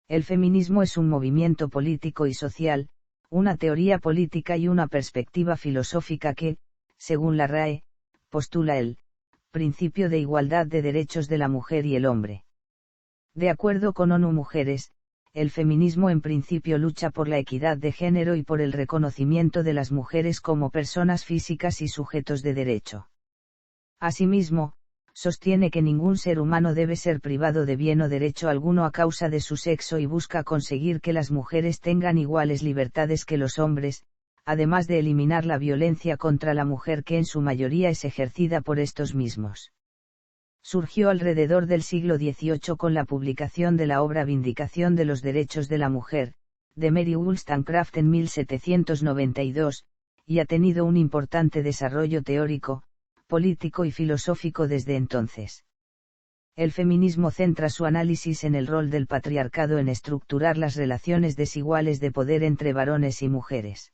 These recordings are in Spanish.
El feminismo es un movimiento político y social, una teoría política y una perspectiva filosófica que, según la RAE, postula el principio de igualdad de derechos de la mujer y el hombre. De acuerdo con ONU Mujeres, el feminismo en principio lucha por la equidad de género y por el reconocimiento de las mujeres como personas físicas y sujetos de derecho. Asimismo, sostiene que ningún ser humano debe ser privado de bien o derecho alguno a causa de su sexo y busca conseguir que las mujeres tengan iguales libertades que los hombres, además de eliminar la violencia contra la mujer que en su mayoría es ejercida por estos mismos. Surgió alrededor del siglo XVIII con la publicación de la obra Vindicación de los Derechos de la Mujer, de Mary Wollstonecraft en 1792, y ha tenido un importante desarrollo teórico, político y filosófico desde entonces. El feminismo centra su análisis en el rol del patriarcado en estructurar las relaciones desiguales de poder entre varones y mujeres.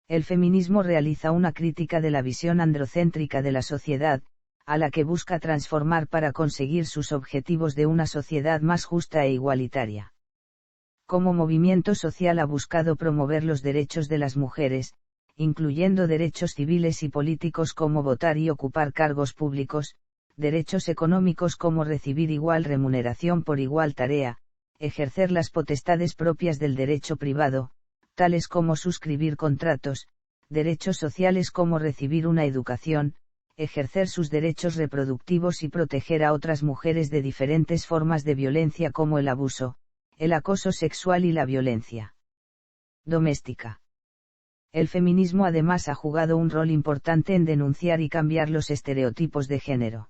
El feminismo realiza una crítica de la visión androcéntrica de la sociedad, a la que busca transformar para conseguir sus objetivos de una sociedad más justa e igualitaria. Como movimiento social ha buscado promover los derechos de las mujeres, incluyendo derechos civiles y políticos como votar y ocupar cargos públicos, derechos económicos como recibir igual remuneración por igual tarea, ejercer las potestades propias del derecho privado, tales como suscribir contratos, derechos sociales como recibir una educación, ejercer sus derechos reproductivos y proteger a otras mujeres de diferentes formas de violencia como el abuso, el acoso sexual y la violencia doméstica. El feminismo además ha jugado un rol importante en denunciar y cambiar los estereotipos de género.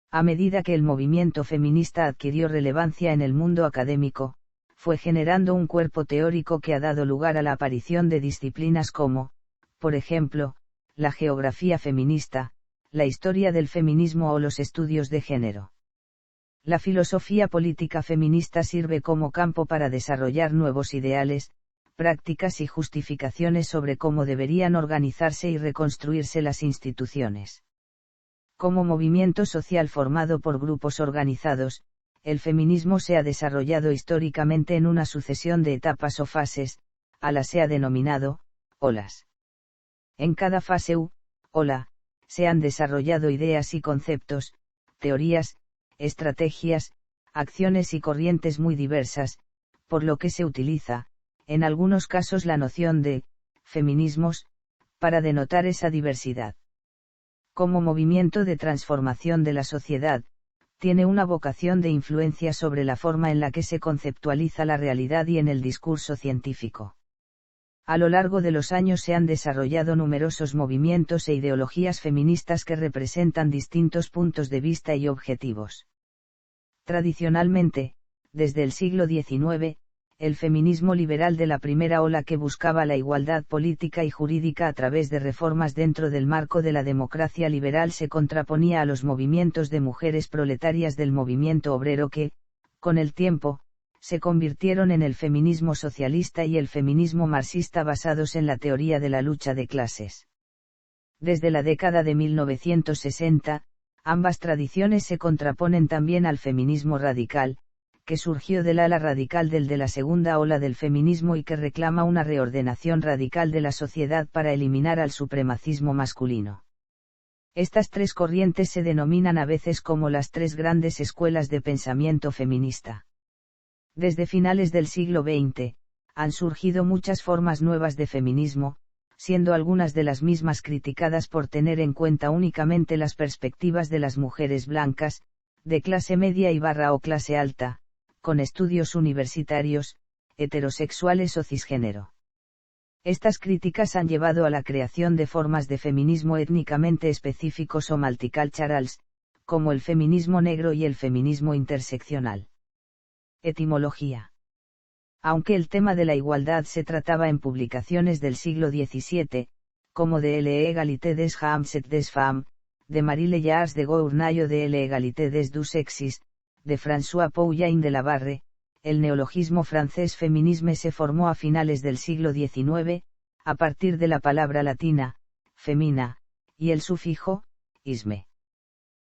A medida que el movimiento feminista adquirió relevancia en el mundo académico, fue generando un cuerpo teórico que ha dado lugar a la aparición de disciplinas como, por ejemplo, la geografía feminista, la historia del feminismo o los estudios de género. La filosofía política feminista sirve como campo para desarrollar nuevos ideales, prácticas y justificaciones sobre cómo deberían organizarse y reconstruirse las instituciones. Como movimiento social formado por grupos organizados, el feminismo se ha desarrollado históricamente en una sucesión de etapas o fases, a las se ha denominado olas. En cada fase u ola, se han desarrollado ideas y conceptos, teorías, estrategias, acciones y corrientes muy diversas, por lo que se utiliza, en algunos casos la noción de feminismos, para denotar esa diversidad. Como movimiento de transformación de la sociedad, tiene una vocación de influencia sobre la forma en la que se conceptualiza la realidad y en el discurso científico. A lo largo de los años se han desarrollado numerosos movimientos e ideologías feministas que representan distintos puntos de vista y objetivos. Tradicionalmente, desde el siglo XIX, el feminismo liberal de la primera ola que buscaba la igualdad política y jurídica a través de reformas dentro del marco de la democracia liberal se contraponía a los movimientos de mujeres proletarias del movimiento obrero que, con el tiempo, se convirtieron en el feminismo socialista y el feminismo marxista basados en la teoría de la lucha de clases. Desde la década de 1960, ambas tradiciones se contraponen también al feminismo radical, que surgió del ala radical de la segunda ola del feminismo y que reclama una reordenación radical de la sociedad para eliminar al supremacismo masculino. Estas tres corrientes se denominan a veces como las tres grandes escuelas de pensamiento feminista. Desde finales del siglo XX, han surgido muchas formas nuevas de feminismo, siendo algunas de las mismas criticadas por tener en cuenta únicamente las perspectivas de las mujeres blancas, de clase media o clase alta, con estudios universitarios, heterosexuales o cisgénero. Estas críticas han llevado a la creación de formas de feminismo étnicamente específicos o multiculturals, como el feminismo negro y el feminismo interseccional. Etimología. Aunque el tema de la igualdad se trataba en publicaciones del siglo XVII, como de l'égalité des hommes et des femmes, de Marie Leyars de Gournay o de l'égalité des deux sexes, de François Poullain de la Barre, el neologismo francés feminisme se formó a finales del siglo XIX, a partir de la palabra latina, femina, y el sufijo, isme.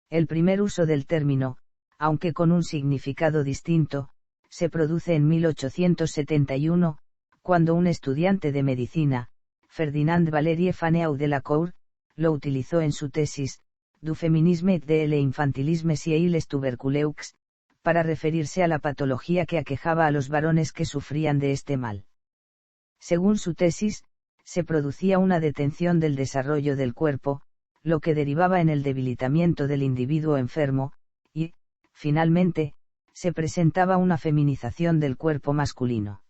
El primer uso del término, aunque con un significado distinto, se produce en 1871, cuando un estudiante de medicina, Ferdinand Valerie Faneau de la Cour, lo utilizó en su tesis, Du féminisme et de l'infantilisme chez les tuberculeux, para referirse a la patología que aquejaba a los varones que sufrían de este mal. Según su tesis, se producía una detención del desarrollo del cuerpo, lo que derivaba en el debilitamiento del individuo enfermo, y, finalmente, se presentaba una feminización del cuerpo masculino.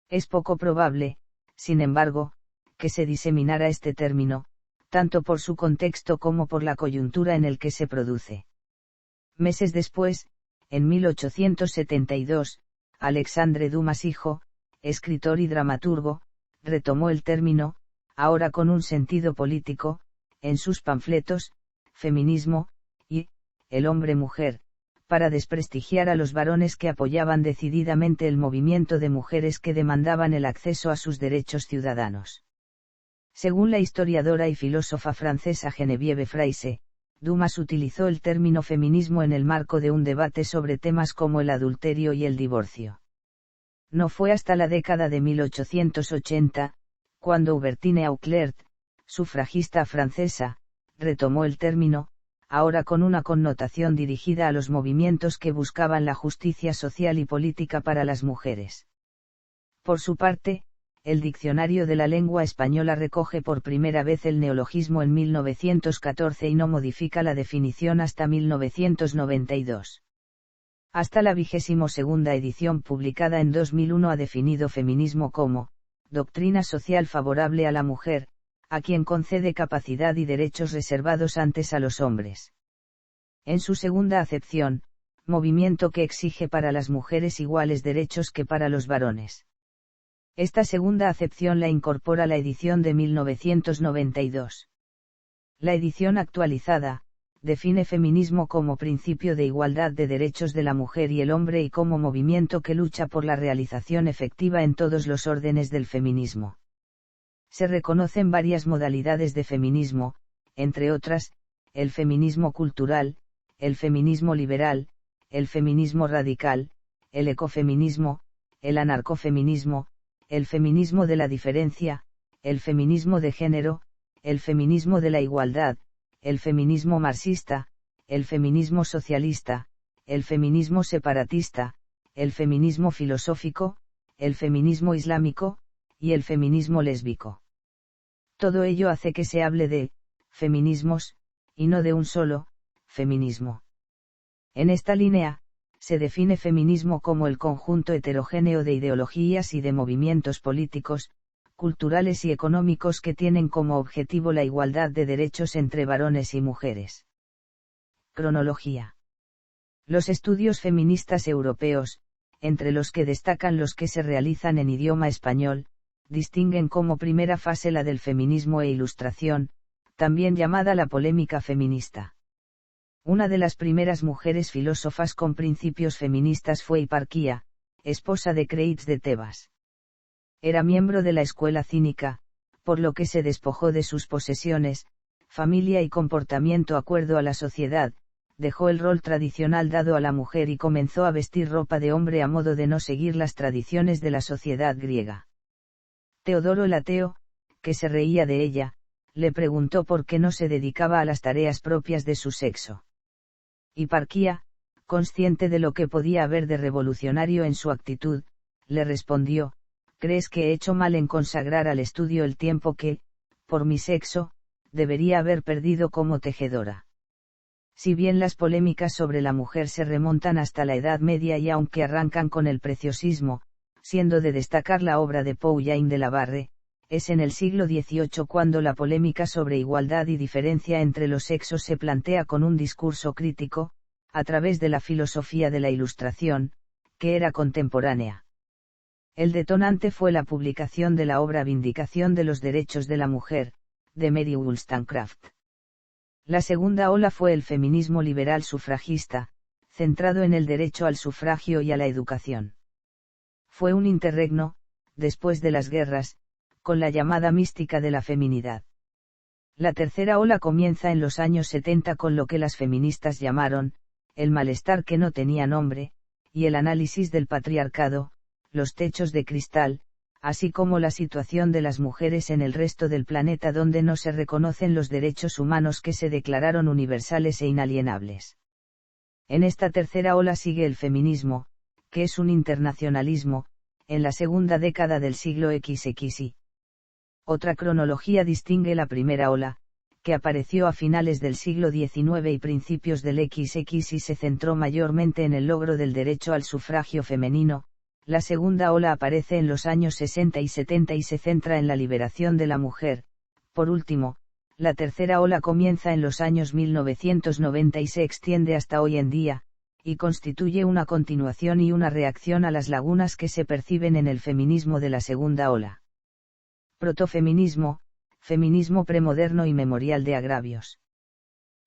Es poco probable, sin embargo, que se diseminara este término, tanto por su contexto como por la coyuntura en el que se produce. Meses después, en 1872, Alexandre Dumas hijo, escritor y dramaturgo, retomó el término, ahora con un sentido político, en sus panfletos, Feminismo, y, El hombre-mujer, para desprestigiar a los varones que apoyaban decididamente el movimiento de mujeres que demandaban el acceso a sus derechos ciudadanos. Según la historiadora y filósofa francesa Geneviève Fraisse, Dumas utilizó el término feminismo en el marco de un debate sobre temas como el adulterio y el divorcio. No fue hasta la década de 1880, cuando Hubertine Auclert, sufragista francesa, retomó el término, ahora con una connotación dirigida a los movimientos que buscaban la justicia social y política para las mujeres. Por su parte, el Diccionario de la Lengua Española recoge por primera vez el neologismo en 1914 y no modifica la definición hasta 1992. Hasta la 22ª edición publicada en 2001 ha definido feminismo como, doctrina social favorable a la mujer, a quien concede capacidad y derechos reservados antes a los hombres. En su segunda acepción, movimiento que exige para las mujeres iguales derechos que para los varones. Esta segunda acepción la incorpora la edición de 1992. La edición actualizada, define feminismo como principio de igualdad de derechos de la mujer y el hombre y como movimiento que lucha por la realización efectiva en todos los órdenes del feminismo. Se reconocen varias modalidades de feminismo, entre otras, el feminismo cultural, el feminismo liberal, el feminismo radical, el ecofeminismo, el anarcofeminismo, el feminismo de la diferencia, el feminismo de género, el feminismo de la igualdad, el feminismo marxista, el feminismo socialista, el feminismo separatista, el feminismo filosófico, el feminismo islámico, y el feminismo lésbico. Todo ello hace que se hable de feminismos, y no de un solo feminismo. En esta línea, se define feminismo como el conjunto heterogéneo de ideologías y de movimientos políticos, culturales y económicos que tienen como objetivo la igualdad de derechos entre varones y mujeres. Cronología. Los estudios feministas europeos, entre los que destacan los que se realizan en idioma español, distinguen como primera fase la del feminismo e ilustración, también llamada la polémica feminista. Una de las primeras mujeres filósofas con principios feministas fue Hiparquía, esposa de Creits de Tebas. Era miembro de la escuela cínica, por lo que se despojó de sus posesiones, familia y comportamiento acuerdo a la sociedad, dejó el rol tradicional dado a la mujer y comenzó a vestir ropa de hombre a modo de no seguir las tradiciones de la sociedad griega. Teodoro el Ateo, que se reía de ella, le preguntó por qué no se dedicaba a las tareas propias de su sexo. Hiparquía, consciente de lo que podía haber de revolucionario en su actitud, le respondió: ¿crees que he hecho mal en consagrar al estudio el tiempo que, por mi sexo, debería haber perdido como tejedora? Si bien las polémicas sobre la mujer se remontan hasta la Edad Media y aunque arrancan con el preciosismo, siendo de destacar la obra de Paul-Yain de la Barre, es en el siglo XVIII cuando la polémica sobre igualdad y diferencia entre los sexos se plantea con un discurso crítico, a través de la filosofía de la Ilustración, que era contemporánea. El detonante fue la publicación de la obra Vindicación de los Derechos de la Mujer, de Mary Wollstonecraft. La segunda ola fue el feminismo liberal sufragista, centrado en el derecho al sufragio y a la educación. Fue un interregno, después de las guerras, con la llamada mística de la feminidad. La tercera ola comienza en los años 70 con lo que las feministas llamaron, el malestar que no tenía nombre, y el análisis del patriarcado, los techos de cristal, así como la situación de las mujeres en el resto del planeta donde no se reconocen los derechos humanos que se declararon universales e inalienables. En esta tercera ola sigue el feminismo, que es un internacionalismo, en la segunda década del siglo XXI. Otra cronología distingue la primera ola, que apareció a finales del siglo XIX y principios del XX y se centró mayormente en el logro del derecho al sufragio femenino. La segunda ola aparece en los años 60 y 70 y se centra en la liberación de la mujer. Por último, la tercera ola comienza en los años 1990 y se extiende hasta hoy en día, y constituye una continuación y una reacción a las lagunas que se perciben en el feminismo de la segunda ola. Protofeminismo, feminismo premoderno y memorial de agravios.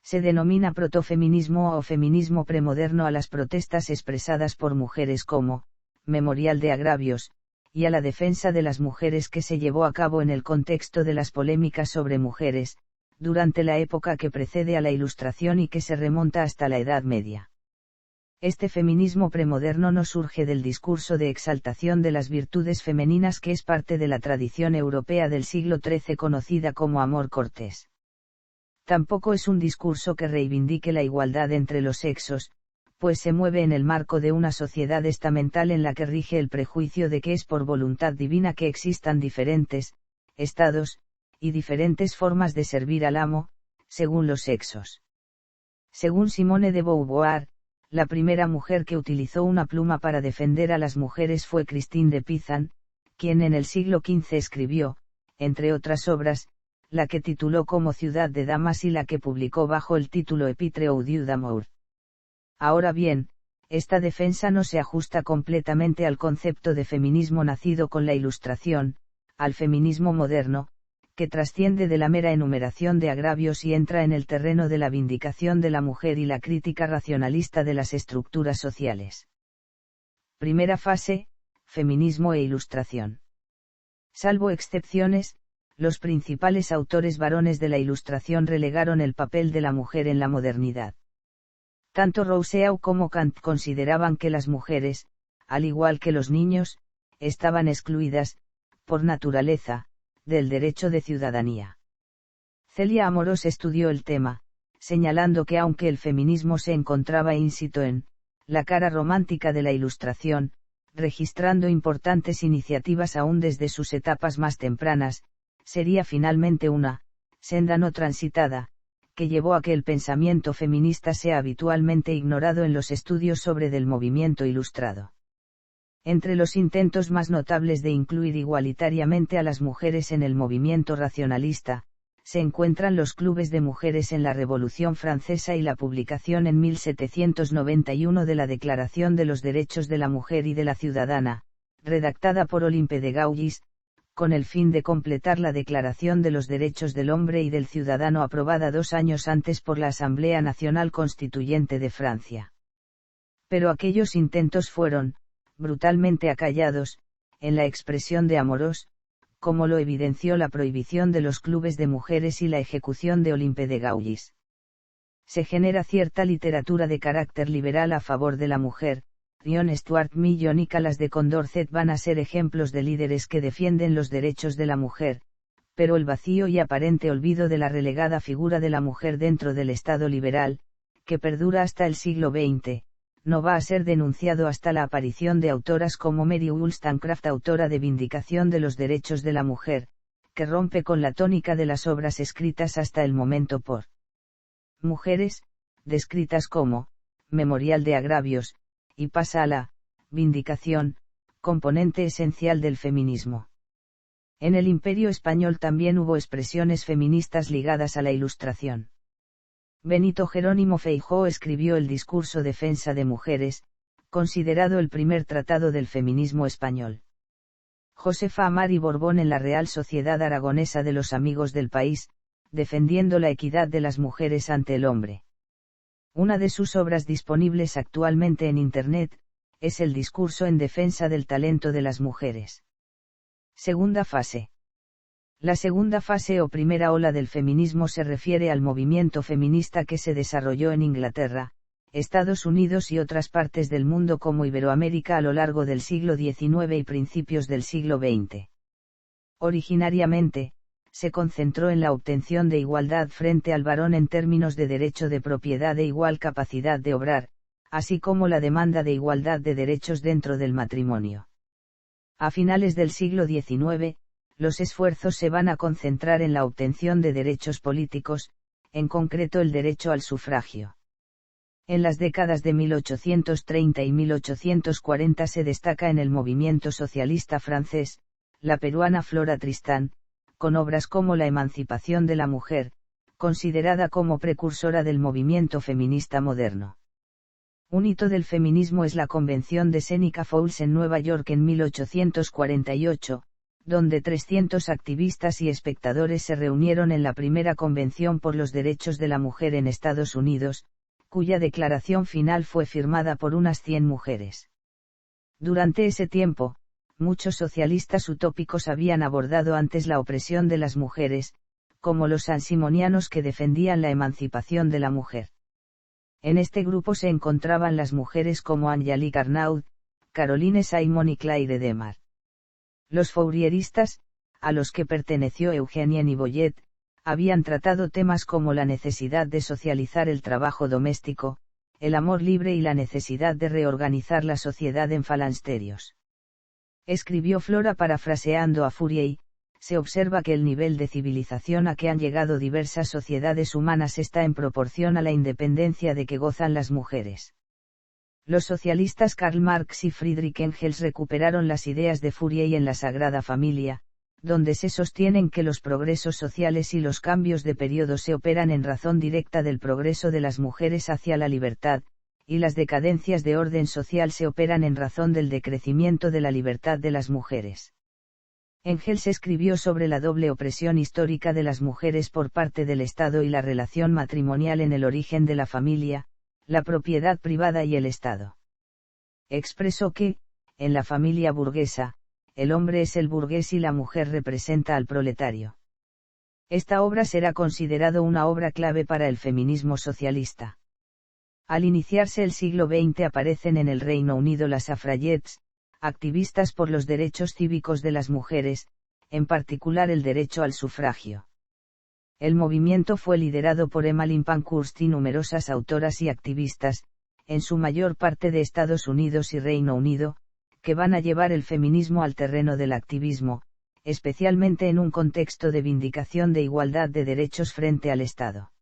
Se denomina protofeminismo o feminismo premoderno a las protestas expresadas por mujeres como memorial de agravios, y a la defensa de las mujeres que se llevó a cabo en el contexto de las polémicas sobre mujeres, durante la época que precede a la Ilustración y que se remonta hasta la Edad Media. Este feminismo premoderno no surge del discurso de exaltación de las virtudes femeninas que es parte de la tradición europea del siglo XIII conocida como amor cortés. Tampoco es un discurso que reivindique la igualdad entre los sexos, pues se mueve en el marco de una sociedad estamental en la que rige el prejuicio de que es por voluntad divina que existan diferentes estados y diferentes formas de servir al amo, según los sexos. Según Simone de Beauvoir, la primera mujer que utilizó una pluma para defender a las mujeres fue Christine de Pizan, quien en el siglo XV escribió, entre otras obras, la que tituló como Ciudad de Damas y la que publicó bajo el título Épître aux dieux d'amour. Ahora bien, esta defensa no se ajusta completamente al concepto de feminismo nacido con la Ilustración, al feminismo moderno, que trasciende de la mera enumeración de agravios y entra en el terreno de la vindicación de la mujer y la crítica racionalista de las estructuras sociales. Primera fase, feminismo e Ilustración. Salvo excepciones, los principales autores varones de la Ilustración relegaron el papel de la mujer en la modernidad. Tanto Rousseau como Kant consideraban que las mujeres, al igual que los niños, estaban excluidas, por naturaleza, del derecho de ciudadanía. Celia Amorós estudió el tema, señalando que aunque el feminismo se encontraba ínsito en la cara romántica de la Ilustración, registrando importantes iniciativas aún desde sus etapas más tempranas, sería finalmente una senda no transitada, que llevó a que el pensamiento feminista sea habitualmente ignorado en los estudios sobre del movimiento ilustrado. Entre los intentos más notables de incluir igualitariamente a las mujeres en el movimiento racionalista, se encuentran los clubes de mujeres en la Revolución Francesa y la publicación en 1791 de la Declaración de los Derechos de la Mujer y de la Ciudadana, redactada por Olympe de Gouges, con el fin de completar la Declaración de los Derechos del Hombre y del Ciudadano aprobada 2 años antes por la Asamblea Nacional Constituyente de Francia. Pero aquellos intentos fueron, brutalmente acallados, en la expresión de Amorós, como lo evidenció la prohibición de los clubes de mujeres y la ejecución de Olympe de Gouges. Se genera cierta literatura de carácter liberal a favor de la mujer. John Stuart Mill y Nicholas de Condorcet van a ser ejemplos de líderes que defienden los derechos de la mujer, pero el vacío y aparente olvido de la relegada figura de la mujer dentro del Estado liberal, que perdura hasta el siglo XX, no va a ser denunciado hasta la aparición de autoras como Mary Wollstonecraft, autora de Vindicación de los Derechos de la Mujer, que rompe con la tónica de las obras escritas hasta el momento por mujeres, descritas como memorial de agravios, y pasa a la vindicación, componente esencial del feminismo. En el Imperio Español también hubo expresiones feministas ligadas a la Ilustración. Benito Jerónimo Feijóo escribió el Discurso Defensa de Mujeres, considerado el primer tratado del feminismo español. Josefa Amari Borbón en la Real Sociedad Aragonesa de los Amigos del País, defendiendo la equidad de las mujeres ante el hombre. Una de sus obras disponibles actualmente en Internet, es el Discurso en defensa del talento de las mujeres. Segunda fase. La segunda fase o primera ola del feminismo se refiere al movimiento feminista que se desarrolló en Inglaterra, Estados Unidos y otras partes del mundo como Iberoamérica a lo largo del siglo XIX y principios del siglo XX. Originariamente, se concentró en la obtención de igualdad frente al varón en términos de derecho de propiedad e igual capacidad de obrar, así como la demanda de igualdad de derechos dentro del matrimonio. A finales del siglo XIX, los esfuerzos se van a concentrar en la obtención de derechos políticos, en concreto el derecho al sufragio. En las décadas de 1830 y 1840 se destaca en el movimiento socialista francés, la peruana Flora Tristán, con obras como La emancipación de la mujer, considerada como precursora del movimiento feminista moderno. Un hito del feminismo es la Convención de Seneca Falls en Nueva York en 1848, donde 300 activistas y espectadores se reunieron en la primera convención por los derechos de la mujer en Estados Unidos, cuya declaración final fue firmada por unas 100 mujeres. Durante ese tiempo, muchos socialistas utópicos habían abordado antes la opresión de las mujeres, como los sansimonianos que defendían la emancipación de la mujer. En este grupo se encontraban las mujeres como Angélique Arnaud, Caroline Simon y Claire Demar. Los fourieristas, a los que perteneció Eugenie Niboyet, habían tratado temas como la necesidad de socializar el trabajo doméstico, el amor libre y la necesidad de reorganizar la sociedad en falansterios. Escribió Flora parafraseando a Fourier, se observa que el nivel de civilización a que han llegado diversas sociedades humanas está en proporción a la independencia de que gozan las mujeres. Los socialistas Karl Marx y Friedrich Engels recuperaron las ideas de Fourier en la Sagrada Familia, donde se sostienen que los progresos sociales y los cambios de periodo se operan en razón directa del progreso de las mujeres hacia la libertad, y las decadencias de orden social se operan en razón del decrecimiento de la libertad de las mujeres. Engels escribió sobre la doble opresión histórica de las mujeres por parte del Estado y la relación matrimonial en el origen de la familia, la propiedad privada y el Estado. Expresó que, en la familia burguesa, el hombre es el burgués y la mujer representa al proletario. Esta obra será considerado una obra clave para el feminismo socialista. Al iniciarse el siglo XX aparecen en el Reino Unido las suffragettes, activistas por los derechos cívicos de las mujeres, en particular el derecho al sufragio. El movimiento fue liderado por Emmeline Pankhurst y numerosas autoras y activistas, en su mayor parte de Estados Unidos y Reino Unido, que van a llevar el feminismo al terreno del activismo, especialmente en un contexto de vindicación de igualdad de derechos frente al Estado.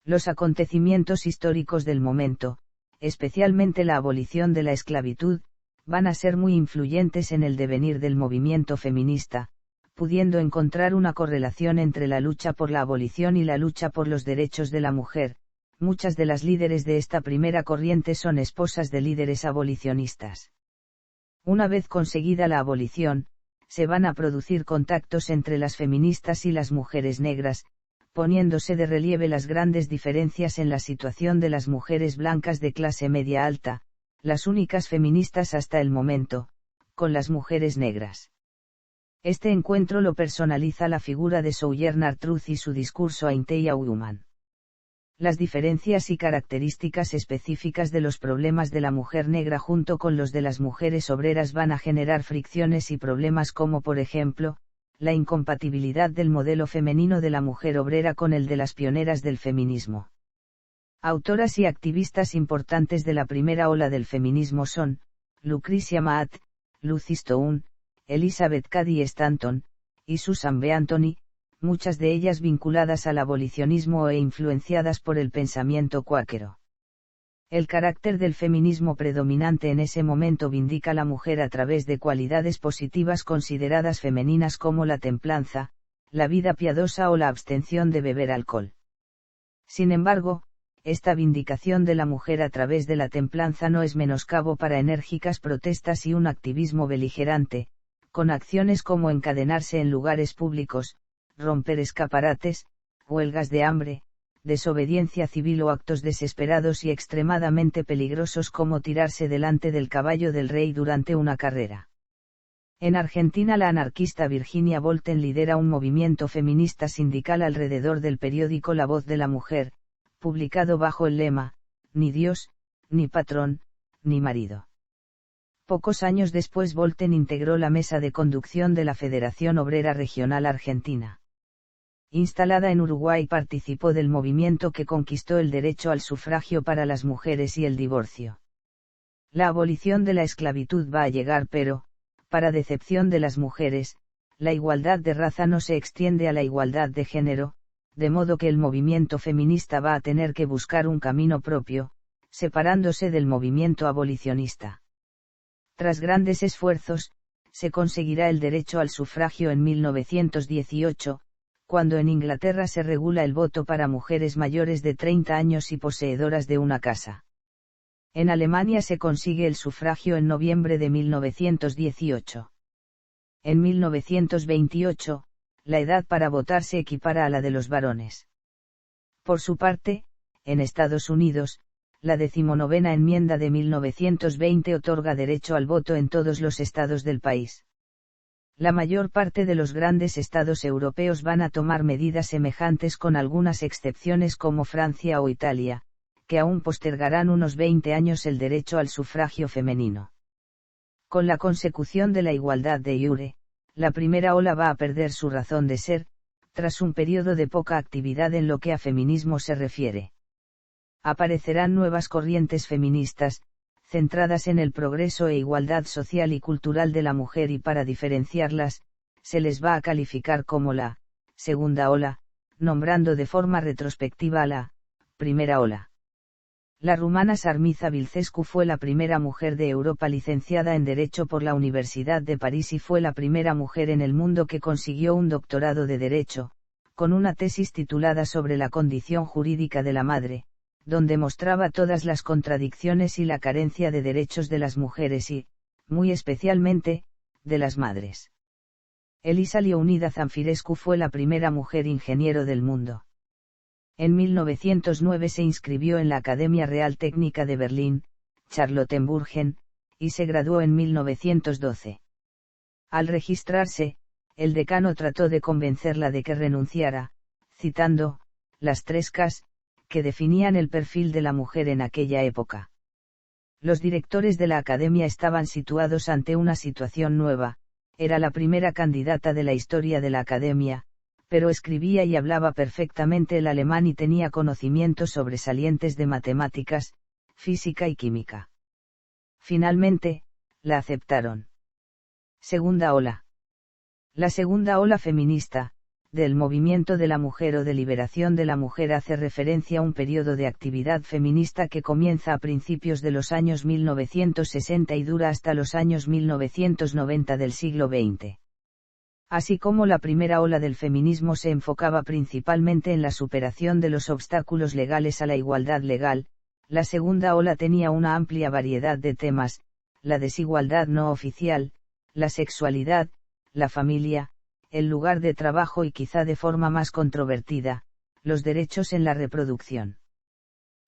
Los acontecimientos históricos del momento, especialmente la abolición de la esclavitud, van a ser muy influyentes en el devenir del movimiento feminista, pudiendo encontrar una correlación entre la lucha por la abolición y la lucha por los derechos de la mujer. Muchas de las líderes de esta primera corriente son esposas de líderes abolicionistas. Una vez conseguida la abolición, se van a producir contactos entre las feministas y las mujeres negras, poniéndose de relieve las grandes diferencias en la situación de las mujeres blancas de clase media alta, las únicas feministas hasta el momento, con las mujeres negras. Este encuentro lo personaliza la figura de Sojourner Truth y su discurso Ain't I a Woman. Las diferencias y características específicas de los problemas de la mujer negra junto con los de las mujeres obreras van a generar fricciones y problemas como por ejemplo, la incompatibilidad del modelo femenino de la mujer obrera con el de las pioneras del feminismo. Autoras y activistas importantes de la primera ola del feminismo son, Lucretia Maat, Lucy Stone, Elizabeth Cady Stanton, y Susan B. Anthony, muchas de ellas vinculadas al abolicionismo e influenciadas por el pensamiento cuáquero. El carácter del feminismo predominante en ese momento vindica a la mujer a través de cualidades positivas consideradas femeninas como la templanza, la vida piadosa o la abstención de beber alcohol. Sin embargo, esta vindicación de la mujer a través de la templanza no es menoscabo para enérgicas protestas y un activismo beligerante, con acciones como encadenarse en lugares públicos, romper escaparates, huelgas de hambre, desobediencia civil o actos desesperados y extremadamente peligrosos como tirarse delante del caballo del rey durante una carrera. En Argentina la anarquista Virginia Volten lidera un movimiento feminista sindical alrededor del periódico La Voz de la Mujer, publicado bajo el lema, ni Dios, ni patrón, ni marido. Pocos años después Bolten integró la mesa de conducción de la Federación Obrera Regional Argentina. Instalada en Uruguay, participó del movimiento que conquistó el derecho al sufragio para las mujeres y el divorcio. La abolición de la esclavitud va a llegar, pero, para decepción de las mujeres, la igualdad de raza no se extiende a la igualdad de género, de modo que el movimiento feminista va a tener que buscar un camino propio, separándose del movimiento abolicionista. Tras grandes esfuerzos, se conseguirá el derecho al sufragio en 1918, cuando en Inglaterra se regula el voto para mujeres mayores de 30 años y poseedoras de una casa. En Alemania se consigue el sufragio en noviembre de 1918. En 1928, la edad para votar se equipara a la de los varones. Por su parte, en Estados Unidos, la 19ª enmienda de 1920 otorga derecho al voto en todos los estados del país. La mayor parte de los grandes estados europeos van a tomar medidas semejantes, con algunas excepciones como Francia o Italia, que aún postergarán unos 20 años el derecho al sufragio femenino. Con la consecución de la igualdad de iure, la primera ola va a perder su razón de ser, tras un periodo de poca actividad en lo que a feminismo se refiere. Aparecerán nuevas corrientes feministas, centradas en el progreso e igualdad social y cultural de la mujer, y para diferenciarlas, se les va a calificar como la segunda ola, nombrando de forma retrospectiva a la primera ola. La rumana Sarmiza Vilcescu fue la primera mujer de Europa licenciada en Derecho por la Universidad de París y fue la primera mujer en el mundo que consiguió un doctorado de Derecho, con una tesis titulada sobre la condición jurídica de la madre, donde mostraba todas las contradicciones y la carencia de derechos de las mujeres y, muy especialmente, de las madres. Elisa Leonida Zamfirescu fue la primera mujer ingeniero del mundo. En 1909 se inscribió en la Academia Real Técnica de Berlín, Charlottenburgen, y se graduó en 1912. Al registrarse, el decano trató de convencerla de que renunciara, citando las 3 Ks, que definían el perfil de la mujer en aquella época. Los directores de la academia estaban situados ante una situación nueva, era la primera candidata de la historia de la academia, pero escribía y hablaba perfectamente el alemán y tenía conocimientos sobresalientes de matemáticas, física y química. Finalmente, la aceptaron. Segunda ola. La segunda ola feminista, del movimiento de la mujer o de liberación de la mujer, hace referencia a un periodo de actividad feminista que comienza a principios de los años 1960 y dura hasta los años 1990 del siglo XX. Así como la primera ola del feminismo se enfocaba principalmente en la superación de los obstáculos legales a la igualdad legal, la segunda ola tenía una amplia variedad de temas: la desigualdad no oficial, la sexualidad, la familia, el lugar de trabajo y, quizá de forma más controvertida, los derechos en la reproducción.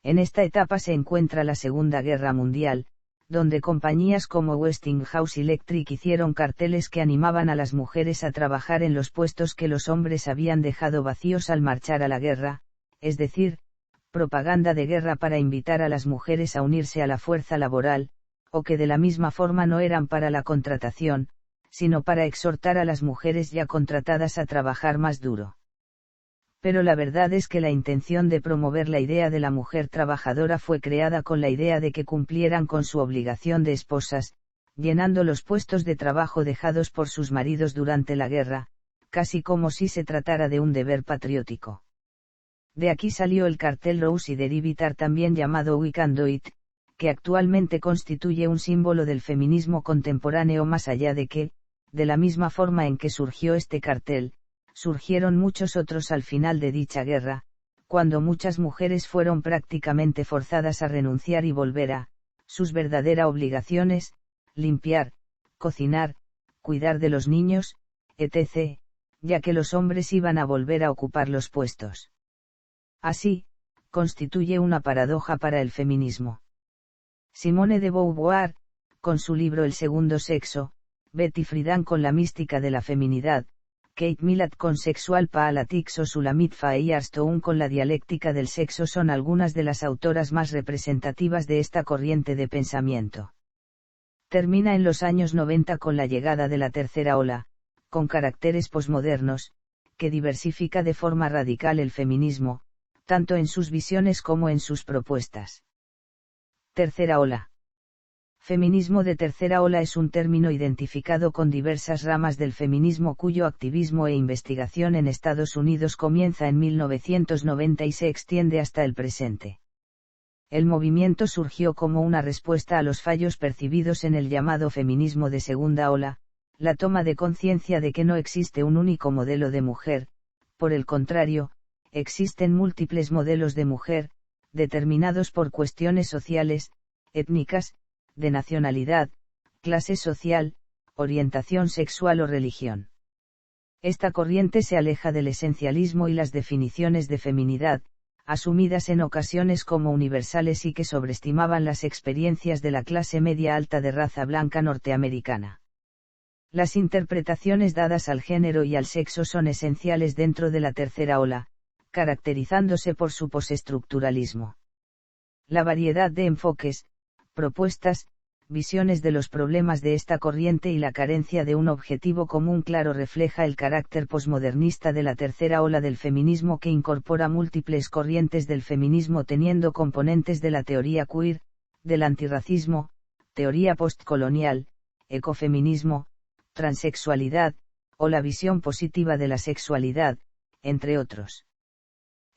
En esta etapa se encuentra la Segunda Guerra Mundial, donde compañías como Westinghouse Electric hicieron carteles que animaban a las mujeres a trabajar en los puestos que los hombres habían dejado vacíos al marchar a la guerra, es decir, propaganda de guerra para invitar a las mujeres a unirse a la fuerza laboral, o que de la misma forma no eran para la contratación, sino para exhortar a las mujeres ya contratadas a trabajar más duro. Pero la verdad es que la intención de promover la idea de la mujer trabajadora fue creada con la idea de que cumplieran con su obligación de esposas, llenando los puestos de trabajo dejados por sus maridos durante la guerra, casi como si se tratara de un deber patriótico. De aquí salió el cartel Rose y Derivitar, también llamado We Can Do It, que actualmente constituye un símbolo del feminismo contemporáneo, más allá de que, de la misma forma en que surgió este cartel, surgieron muchos otros al final de dicha guerra, cuando muchas mujeres fueron prácticamente forzadas a renunciar y volver a sus verdaderas obligaciones: limpiar, cocinar, cuidar de los niños, etc., ya que los hombres iban a volver a ocupar los puestos. Así, constituye una paradoja para el feminismo. Simone de Beauvoir, con su libro El segundo sexo, Betty Friedan con la mística de la feminidad, Kate Millett con Sexual Politics o Sulamit Firestone con la dialéctica del sexo son algunas de las autoras más representativas de esta corriente de pensamiento. Termina en los años 90 con la llegada de la tercera ola, con caracteres posmodernos, que diversifica de forma radical el feminismo, tanto en sus visiones como en sus propuestas. Tercera ola. Feminismo de tercera ola es un término identificado con diversas ramas del feminismo cuyo activismo e investigación en Estados Unidos comienza en 1990 y se extiende hasta el presente. El movimiento surgió como una respuesta a los fallos percibidos en el llamado feminismo de segunda ola, la toma de conciencia de que no existe un único modelo de mujer, por el contrario, existen múltiples modelos de mujer, determinados por cuestiones sociales, étnicas, de nacionalidad, clase social, orientación sexual o religión. Esta corriente se aleja del esencialismo y las definiciones de feminidad, asumidas en ocasiones como universales y que sobreestimaban las experiencias de la clase media alta de raza blanca norteamericana. Las interpretaciones dadas al género y al sexo son esenciales dentro de la tercera ola, caracterizándose por su postestructuralismo. La variedad de enfoques, propuestas, visiones de los problemas de esta corriente y la carencia de un objetivo común claro refleja el carácter posmodernista de la tercera ola del feminismo que incorpora múltiples corrientes del feminismo teniendo componentes de la teoría queer, del antirracismo, teoría postcolonial, ecofeminismo, transexualidad, o la visión positiva de la sexualidad, entre otros.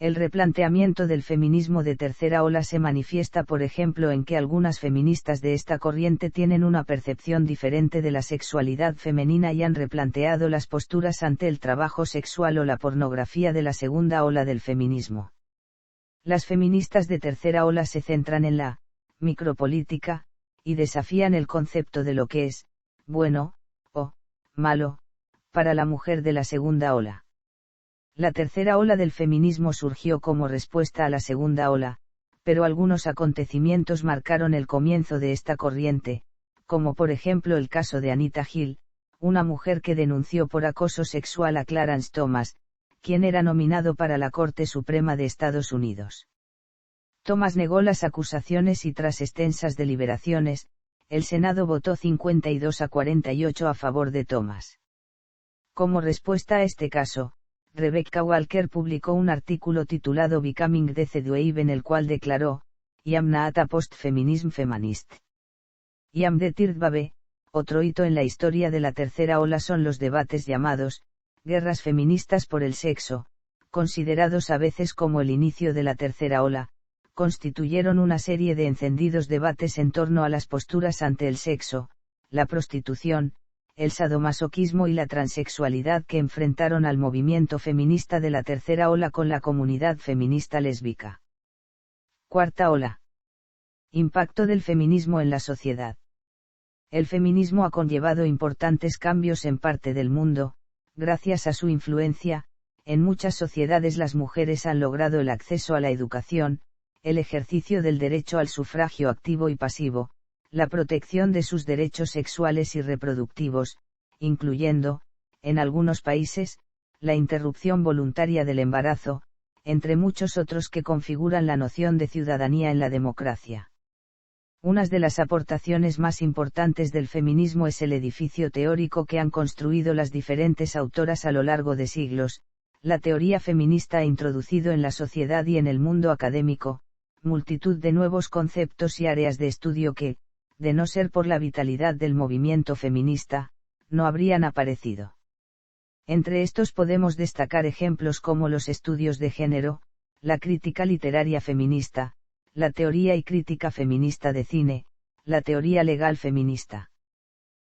El replanteamiento del feminismo de tercera ola se manifiesta por ejemplo en que algunas feministas de esta corriente tienen una percepción diferente de la sexualidad femenina y han replanteado las posturas ante el trabajo sexual o la pornografía de la segunda ola del feminismo. Las feministas de tercera ola se centran en la micropolítica, y desafían el concepto de lo que es bueno, o malo, para la mujer de la segunda ola. La tercera ola del feminismo surgió como respuesta a la segunda ola, pero algunos acontecimientos marcaron el comienzo de esta corriente, como por ejemplo el caso de Anita Hill, una mujer que denunció por acoso sexual a Clarence Thomas, quien era nominado para la Corte Suprema de Estados Unidos. Thomas negó las acusaciones y tras extensas deliberaciones, el Senado votó 52 a 48 a favor de Thomas. Como respuesta a este caso, Rebecca Walker publicó un artículo titulado Becoming the Third Wave en el cual declaró, I am not a post-feminism feminist. I am the third wave. Otro hito en la historia de la tercera ola son los debates llamados, guerras feministas por el sexo, considerados a veces como el inicio de la tercera ola, constituyeron una serie de encendidos debates en torno a las posturas ante el sexo, la prostitución, el sadomasoquismo y la transexualidad que enfrentaron al movimiento feminista de la tercera ola con la comunidad feminista lésbica. Cuarta ola. Impacto del feminismo en la sociedad. El feminismo ha conllevado importantes cambios en parte del mundo, gracias a su influencia, en muchas sociedades las mujeres han logrado el acceso a la educación, el ejercicio del derecho al sufragio activo y pasivo, la protección de sus derechos sexuales y reproductivos, incluyendo, en algunos países, la interrupción voluntaria del embarazo, entre muchos otros que configuran la noción de ciudadanía en la democracia. Unas de las aportaciones más importantes del feminismo es el edificio teórico que han construido las diferentes autoras a lo largo de siglos. La teoría feminista ha introducido en la sociedad y en el mundo académico, multitud de nuevos conceptos y áreas de estudio que, de no ser por la vitalidad del movimiento feminista, no habrían aparecido. Entre estos podemos destacar ejemplos como los estudios de género, la crítica literaria feminista, la teoría y crítica feminista de cine, la teoría legal feminista.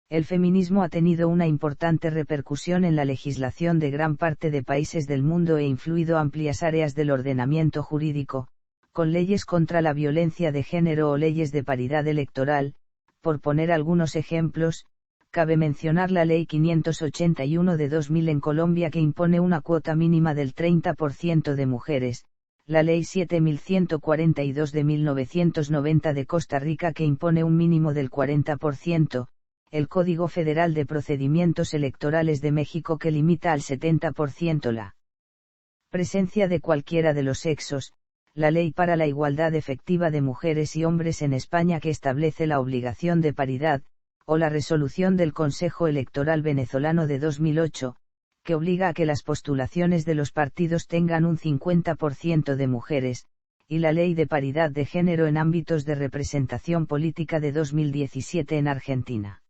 El feminismo ha tenido una importante repercusión en la legislación de gran parte de países del mundo e influido amplias áreas del ordenamiento jurídico, con leyes contra la violencia de género o leyes de paridad electoral. Por poner algunos ejemplos, cabe mencionar la Ley 581 de 2000 en Colombia que impone una cuota mínima del 30% de mujeres, la Ley 7142 de 1990 de Costa Rica que impone un mínimo del 40%, el Código Federal de Procedimientos Electorales de México, que limita al 70% la presencia de cualquiera de los sexos, la Ley para la Igualdad Efectiva de Mujeres y Hombres en España, que establece la obligación de paridad, o la resolución del Consejo Electoral venezolano de 2008, que obliga a que las postulaciones de los partidos tengan un 50% de mujeres, y la Ley de Paridad de Género en ámbitos de representación política de 2017 en Argentina.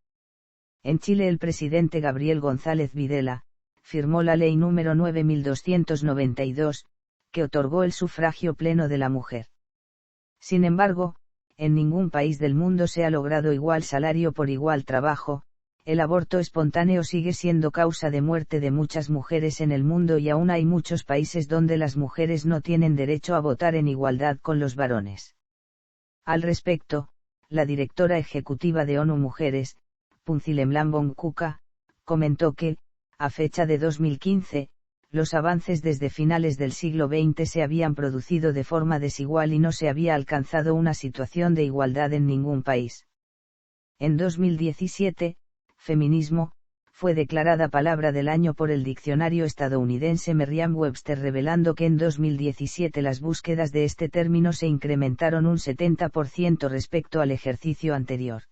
En Chile, el presidente Gabriel González Videla firmó la Ley número 9292, que otorgó el sufragio pleno de la mujer. Sin embargo, en ningún país del mundo se ha logrado igual salario por igual trabajo. El aborto espontáneo sigue siendo causa de muerte de muchas mujeres en el mundo, y aún hay muchos países donde las mujeres no tienen derecho a votar en igualdad con los varones. Al respecto, la directora ejecutiva de ONU Mujeres, Punzilemlan Kuka, comentó que, a fecha de 2015, los avances desde finales del siglo XX se habían producido de forma desigual y no se había alcanzado una situación de igualdad en ningún país. En 2017, feminismo fue declarada palabra del año por el diccionario estadounidense Merriam-Webster, revelando que en 2017 las búsquedas de este término se incrementaron un 70% respecto al ejercicio anterior.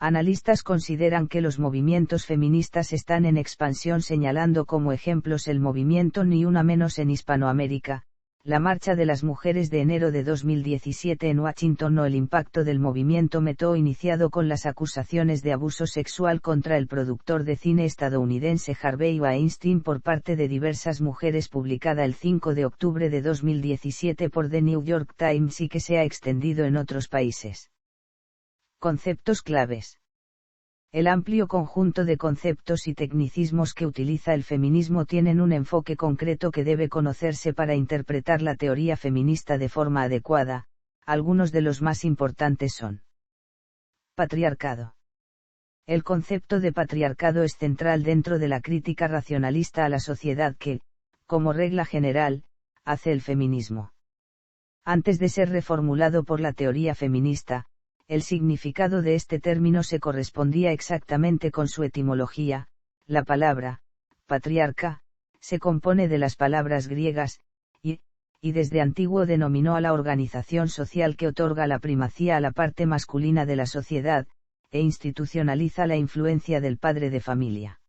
Analistas consideran que los movimientos feministas están en expansión, señalando como ejemplos el movimiento Ni Una Menos en Hispanoamérica, la marcha de las mujeres de enero de 2017 en Washington o el impacto del movimiento Me Too, iniciado con las acusaciones de abuso sexual contra el productor de cine estadounidense Harvey Weinstein por parte de diversas mujeres, publicada el 5 de octubre de 2017 por The New York Times y que se ha extendido en otros países. Conceptos claves. El amplio conjunto de conceptos y tecnicismos que utiliza el feminismo tienen un enfoque concreto que debe conocerse para interpretar la teoría feminista de forma adecuada. Algunos de los más importantes son: patriarcado. El concepto de patriarcado es central dentro de la crítica racionalista a la sociedad que, como regla general, hace el feminismo. Antes de ser reformulado por la teoría feminista, el significado de este término se correspondía exactamente con su etimología. La palabra patriarca se compone de las palabras griegas y desde antiguo denominó a la organización social que otorga la primacía a la parte masculina de la sociedad, e institucionaliza la influencia del padre de familia.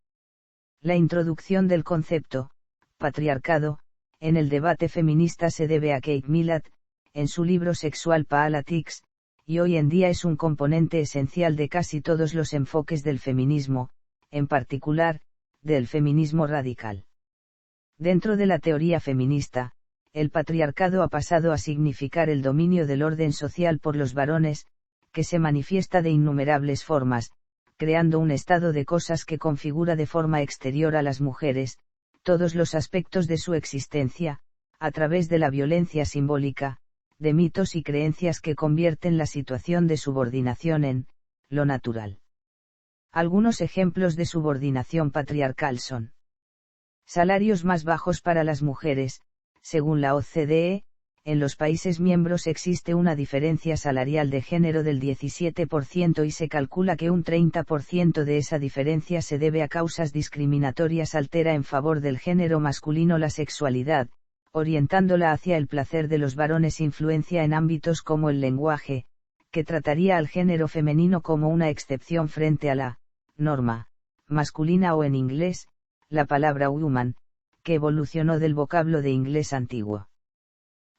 La introducción del concepto patriarcado en el debate feminista se debe a Kate Millett, en su libro Sexual Politics, y hoy en día es un componente esencial de casi todos los enfoques del feminismo, en particular, del feminismo radical. Dentro de la teoría feminista, el patriarcado ha pasado a significar el dominio del orden social por los varones, que se manifiesta de innumerables formas, creando un estado de cosas que configura de forma exterior a las mujeres, todos los aspectos de su existencia, a través de la violencia simbólica, de mitos y creencias que convierten la situación de subordinación en lo natural. Algunos ejemplos de subordinación patriarcal son: salarios más bajos para las mujeres. Según la OCDE, en los países miembros existe una diferencia salarial de género del 17% y se calcula que un 30% de esa diferencia se debe a causas discriminatorias. Altera en favor del género masculino la sexualidad, orientándola hacia el placer de los varones. Influencia en ámbitos como el lenguaje, que trataría al género femenino como una excepción frente a la norma masculina, o en inglés, la palabra woman, que evolucionó del vocablo de inglés antiguo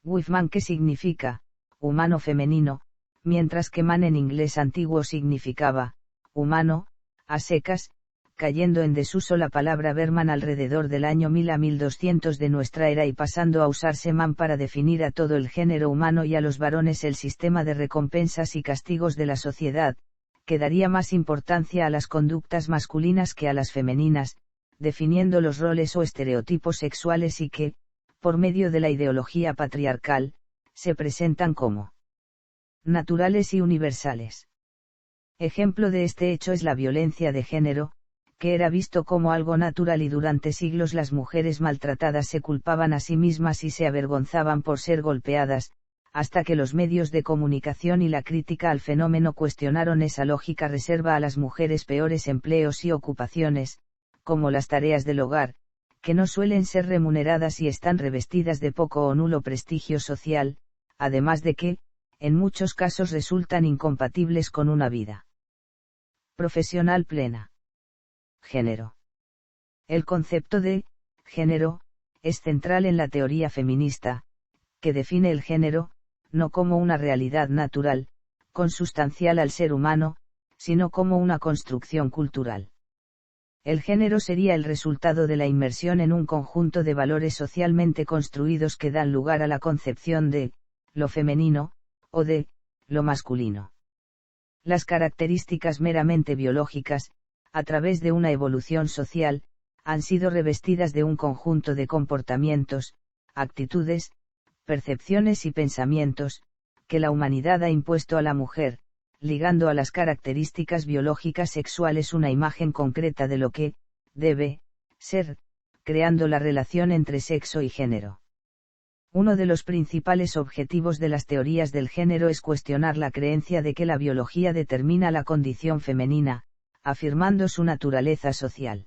woman, que significa humano femenino, mientras que man en inglés antiguo significaba humano, a secas, cayendo en desuso la palabra verman alrededor del año 1000 a 1200 de nuestra era y pasando a usarse man para definir a todo el género humano y a los varones. El sistema de recompensas y castigos de la sociedad, que daría más importancia a las conductas masculinas que a las femeninas, definiendo los roles o estereotipos sexuales y que, por medio de la ideología patriarcal, se presentan como naturales y universales. Ejemplo de este hecho es la violencia de género, que era visto como algo natural y durante siglos las mujeres maltratadas se culpaban a sí mismas y se avergonzaban por ser golpeadas, hasta que los medios de comunicación y la crítica al fenómeno cuestionaron esa lógica reserva a las mujeres peores empleos y ocupaciones, como las tareas del hogar, que no suelen ser remuneradas y están revestidas de poco o nulo prestigio social, además de que, en muchos casos resultan incompatibles con una vida profesional plena. Género. El concepto de género es central en la teoría feminista, que define el género, no como una realidad natural, consustancial al ser humano, sino como una construcción cultural. El género sería el resultado de la inmersión en un conjunto de valores socialmente construidos que dan lugar a la concepción de lo femenino, o de lo masculino. Las características meramente biológicas, a través de una evolución social, han sido revestidas de un conjunto de comportamientos, actitudes, percepciones y pensamientos, que la humanidad ha impuesto a la mujer, ligando a las características biológicas sexuales una imagen concreta de lo que debe ser, creando la relación entre sexo y género. Uno de los principales objetivos de las teorías del género es cuestionar la creencia de que la biología determina la condición femenina, afirmando su naturaleza social.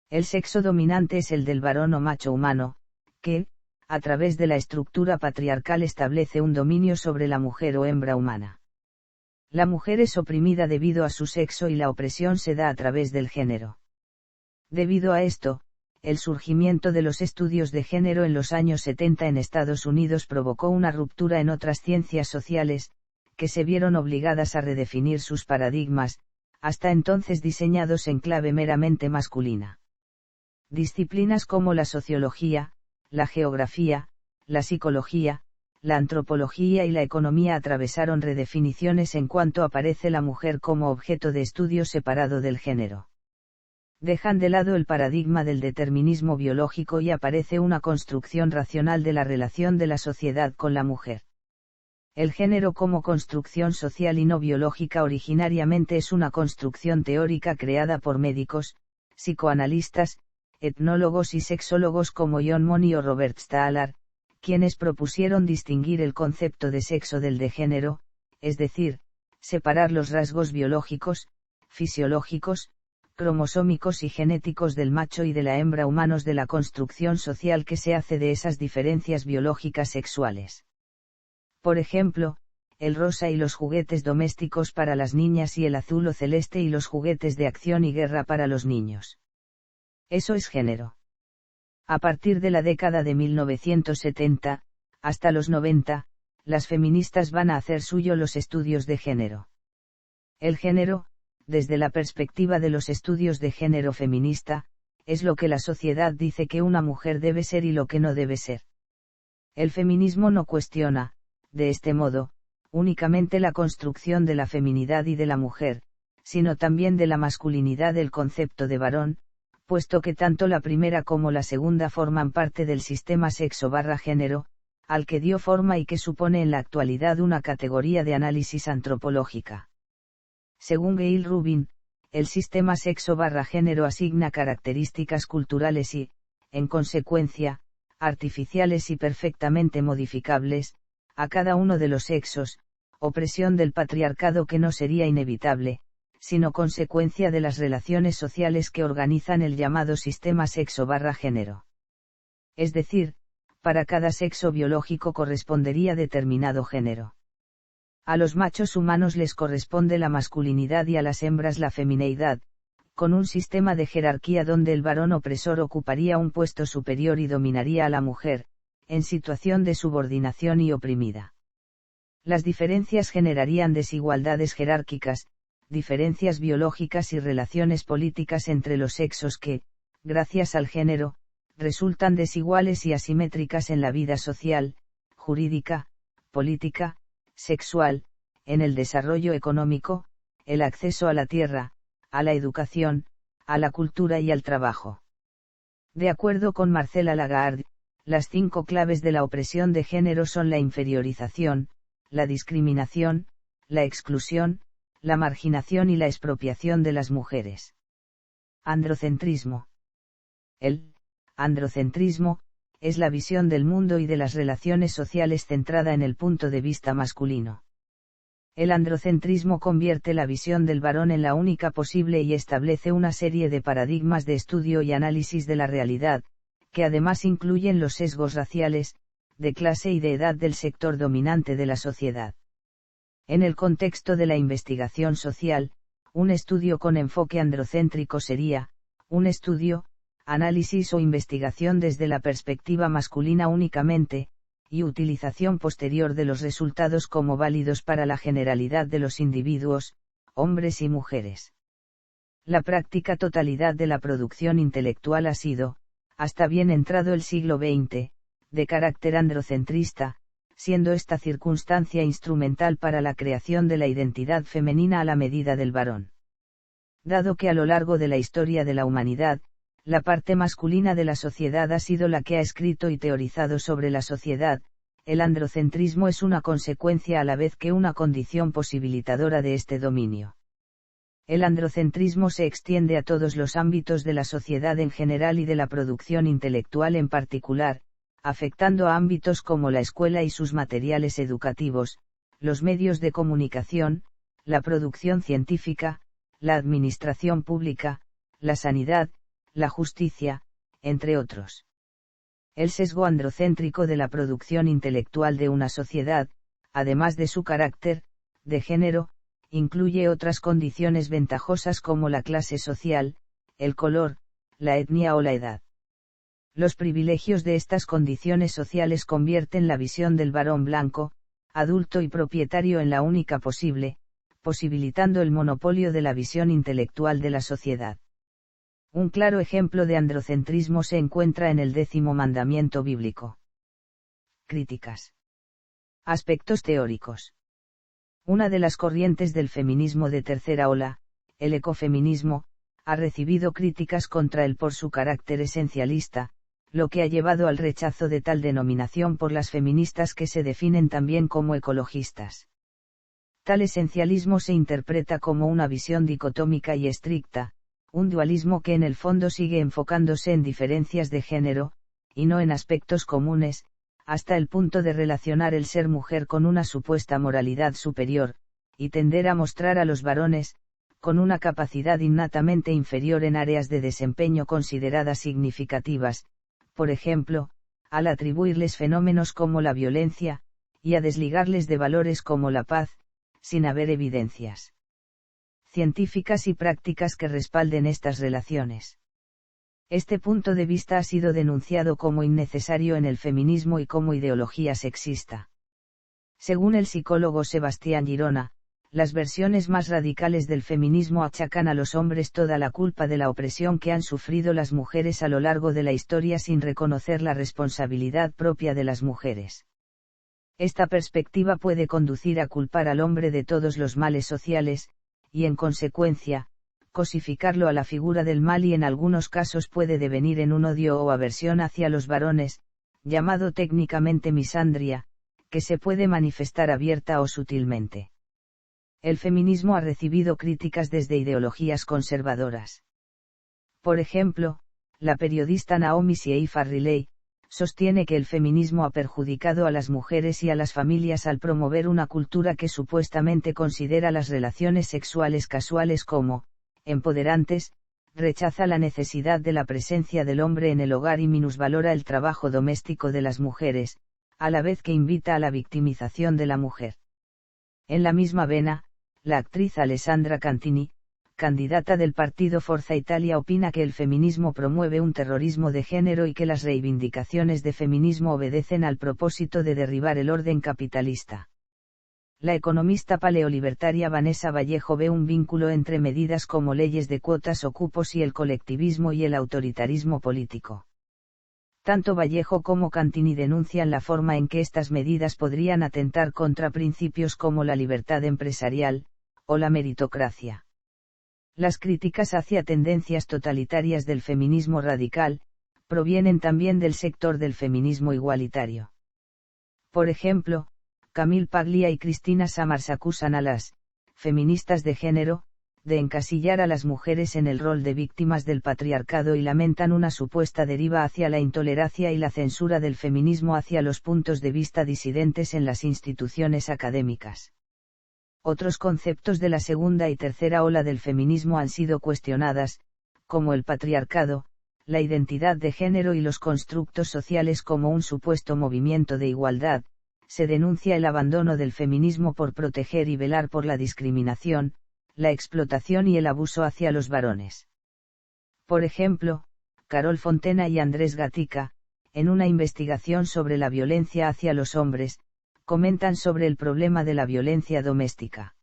El sexo dominante es el del varón o macho humano, que, a través de la estructura patriarcal establece un dominio sobre la mujer o hembra humana. La mujer es oprimida debido a su sexo y la opresión se da a través del género. Debido a esto, el surgimiento de los estudios de género en los años 70 en Estados Unidos provocó una ruptura en otras ciencias sociales, que se vieron obligadas a redefinir sus paradigmas, hasta entonces diseñados en clave meramente masculina. Disciplinas como la sociología, la geografía, la psicología, la antropología y la economía atravesaron redefiniciones en cuanto aparece la mujer como objeto de estudio separado del género. Dejan de lado el paradigma del determinismo biológico y aparece una construcción racional de la relación de la sociedad con la mujer. El género como construcción social y no biológica originariamente es una construcción teórica creada por médicos, psicoanalistas, etnólogos y sexólogos como John Money o Robert Stahler, quienes propusieron distinguir el concepto de sexo del de género, es decir, separar los rasgos biológicos, fisiológicos, cromosómicos y genéticos del macho y de la hembra humanos de la construcción social que se hace de esas diferencias biológicas sexuales. Por ejemplo, el rosa y los juguetes domésticos para las niñas y el azul o celeste y los juguetes de acción y guerra para los niños. Eso es género. A partir de la década de 1970, hasta los 90, las feministas van a hacer suyo los estudios de género. El género, desde la perspectiva de los estudios de género feminista, es lo que la sociedad dice que una mujer debe ser y lo que no debe ser. El feminismo no cuestiona, de este modo, únicamente la construcción de la feminidad y de la mujer, sino también de la masculinidad del concepto de varón, puesto que tanto la primera como la segunda forman parte del sistema sexo/género, al que dio forma y que supone en la actualidad una categoría de análisis antropológica. Según Gail Rubin, el sistema sexo/género asigna características culturales y, en consecuencia, artificiales y perfectamente modificables, a cada uno de los sexos, opresión del patriarcado que no sería inevitable, sino consecuencia de las relaciones sociales que organizan el llamado sistema sexo/género. Es decir, para cada sexo biológico correspondería determinado género. A los machos humanos les corresponde la masculinidad y a las hembras la femineidad, con un sistema de jerarquía donde el varón opresor ocuparía un puesto superior y dominaría a la mujer, en situación de subordinación y oprimida. Las diferencias generarían desigualdades jerárquicas, diferencias biológicas y relaciones políticas entre los sexos que, gracias al género, resultan desiguales y asimétricas en la vida social, jurídica, política, sexual, en el desarrollo económico, el acceso a la tierra, a la educación, a la cultura y al trabajo. De acuerdo con Marcela Lagarde, las 5 claves de la opresión de género son la inferiorización, la discriminación, la exclusión, la marginación y la expropiación de las mujeres. Androcentrismo. El androcentrismo es la visión del mundo y de las relaciones sociales centrada en el punto de vista masculino. El androcentrismo convierte la visión del varón en la única posible y establece una serie de paradigmas de estudio y análisis de la realidad, que además incluyen los sesgos raciales, de clase y de edad del sector dominante de la sociedad. En el contexto de la investigación social, un estudio con enfoque androcéntrico sería, un estudio, análisis o investigación desde la perspectiva masculina únicamente, y utilización posterior de los resultados como válidos para la generalidad de los individuos, hombres y mujeres. La práctica totalidad de la producción intelectual ha sido, hasta bien entrado el siglo XX, de carácter androcentrista, siendo esta circunstancia instrumental para la creación de la identidad femenina a la medida del varón. Dado que a lo largo de la historia de la humanidad, la parte masculina de la sociedad ha sido la que ha escrito y teorizado sobre la sociedad, el androcentrismo es una consecuencia a la vez que una condición posibilitadora de este dominio. El androcentrismo se extiende a todos los ámbitos de la sociedad en general y de la producción intelectual en particular, afectando a ámbitos como la escuela y sus materiales educativos, los medios de comunicación, la producción científica, la administración pública, la sanidad, la justicia, entre otros. El sesgo androcéntrico de la producción intelectual de una sociedad, además de su carácter, de género, incluye otras condiciones ventajosas como la clase social, el color, la etnia o la edad. Los privilegios de estas condiciones sociales convierten la visión del varón blanco, adulto y propietario en la única posible, posibilitando el monopolio de la visión intelectual de la sociedad. Un claro ejemplo de androcentrismo se encuentra en el 10º mandamiento bíblico. Críticas. Aspectos teóricos. Una de las corrientes del feminismo de tercera ola, el ecofeminismo, ha recibido críticas contra él por su carácter esencialista, lo que ha llevado al rechazo de tal denominación por las feministas que se definen también como ecologistas. Tal esencialismo se interpreta como una visión dicotómica y estricta, un dualismo que en el fondo sigue enfocándose en diferencias de género, y no en aspectos comunes, hasta el punto de relacionar el ser mujer con una supuesta moralidad superior, y tender a mostrar a los varones, con una capacidad innatamente inferior en áreas de desempeño consideradas significativas, por ejemplo, al atribuirles fenómenos como la violencia, y a desligarles de valores como la paz, sin haber evidencias científicas y prácticas que respalden estas relaciones. Este punto de vista ha sido denunciado como innecesario en el feminismo y como ideología sexista. Según el psicólogo Sebastián Girona, las versiones más radicales del feminismo achacan a los hombres toda la culpa de la opresión que han sufrido las mujeres a lo largo de la historia sin reconocer la responsabilidad propia de las mujeres. Esta perspectiva puede conducir a culpar al hombre de todos los males sociales, y en consecuencia, cosificarlo a la figura del mal y en algunos casos puede devenir en un odio o aversión hacia los varones, llamado técnicamente misandria, que se puede manifestar abierta o sutilmente. El feminismo ha recibido críticas desde ideologías conservadoras. Por ejemplo, la periodista Naomi Seifa Riley, sostiene que el feminismo ha perjudicado a las mujeres y a las familias al promover una cultura que supuestamente considera las relaciones sexuales casuales como empoderantes, rechaza la necesidad de la presencia del hombre en el hogar y minusvalora el trabajo doméstico de las mujeres, a la vez que invita a la victimización de la mujer. En la misma vena, la actriz Alessandra Cantini, candidata del partido Forza Italia, opina que el feminismo promueve un terrorismo de género y que las reivindicaciones de feminismo obedecen al propósito de derribar el orden capitalista. La economista paleolibertaria Vanessa Vallejo ve un vínculo entre medidas como leyes de cuotas o cupos y el colectivismo y el autoritarismo político. Tanto Vallejo como Cantini denuncian la forma en que estas medidas podrían atentar contra principios como la libertad empresarial, o la meritocracia. Las críticas hacia tendencias totalitarias del feminismo radical, provienen también del sector del feminismo igualitario. Por ejemplo, Camille Paglia y Cristina Samars acusan a las feministas de género de encasillar a las mujeres en el rol de víctimas del patriarcado y lamentan una supuesta deriva hacia la intolerancia y la censura del feminismo hacia los puntos de vista disidentes en las instituciones académicas. Otros conceptos de la segunda y tercera ola del feminismo han sido cuestionadas, como el patriarcado, la identidad de género y los constructos sociales como un supuesto movimiento de igualdad. Se denuncia el abandono del feminismo por proteger y velar por la discriminación, la explotación y el abuso hacia los varones. Por ejemplo, Carol Fontena y Andrés Gatica, en una investigación sobre la violencia hacia los hombres, comentan sobre el problema de la violencia doméstica.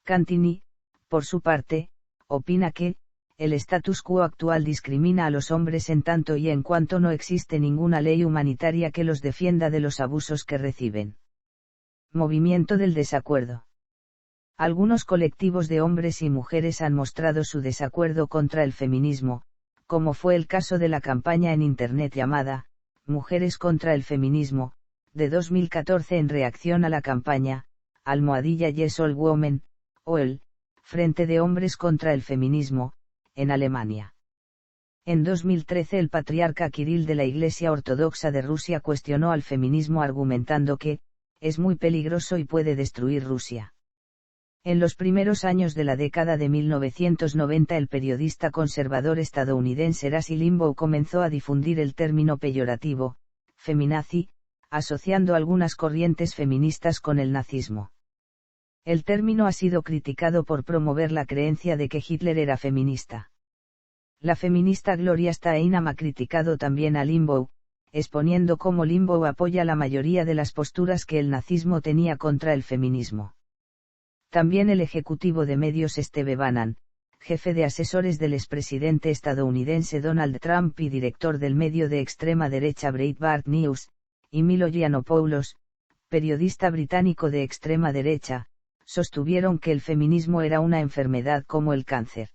Cantini, por su parte, opina que, el status quo actual discrimina a los hombres en tanto y en cuanto no existe ninguna ley humanitaria que los defienda de los abusos que reciben. Movimiento del desacuerdo. Algunos colectivos de hombres y mujeres han mostrado su desacuerdo contra el feminismo, como fue el caso de la campaña en Internet llamada, Mujeres contra el Feminismo, de 2014 en reacción a la campaña, Yes All Women, o el, Frente de Hombres contra el Feminismo, en Alemania. En 2013 el patriarca Kirill de la Iglesia Ortodoxa de Rusia cuestionó al feminismo argumentando que, es muy peligroso y puede destruir Rusia. En los primeros años de la década de 1990 el periodista conservador estadounidense Rush Limbaugh comenzó a difundir el término peyorativo, feminazi, asociando algunas corrientes feministas con el nazismo. El término ha sido criticado por promover la creencia de que Hitler era feminista. La feminista Gloria Steinem ha criticado también a Limbaugh, exponiendo cómo Limbaugh apoya la mayoría de las posturas que el nazismo tenía contra el feminismo. También el ejecutivo de medios Steve Bannon, jefe de asesores del expresidente estadounidense Donald Trump y director del medio de extrema derecha Breitbart News, y Milo Yiannopoulos, periodista británico de extrema derecha, sostuvieron que el feminismo era una enfermedad como el cáncer.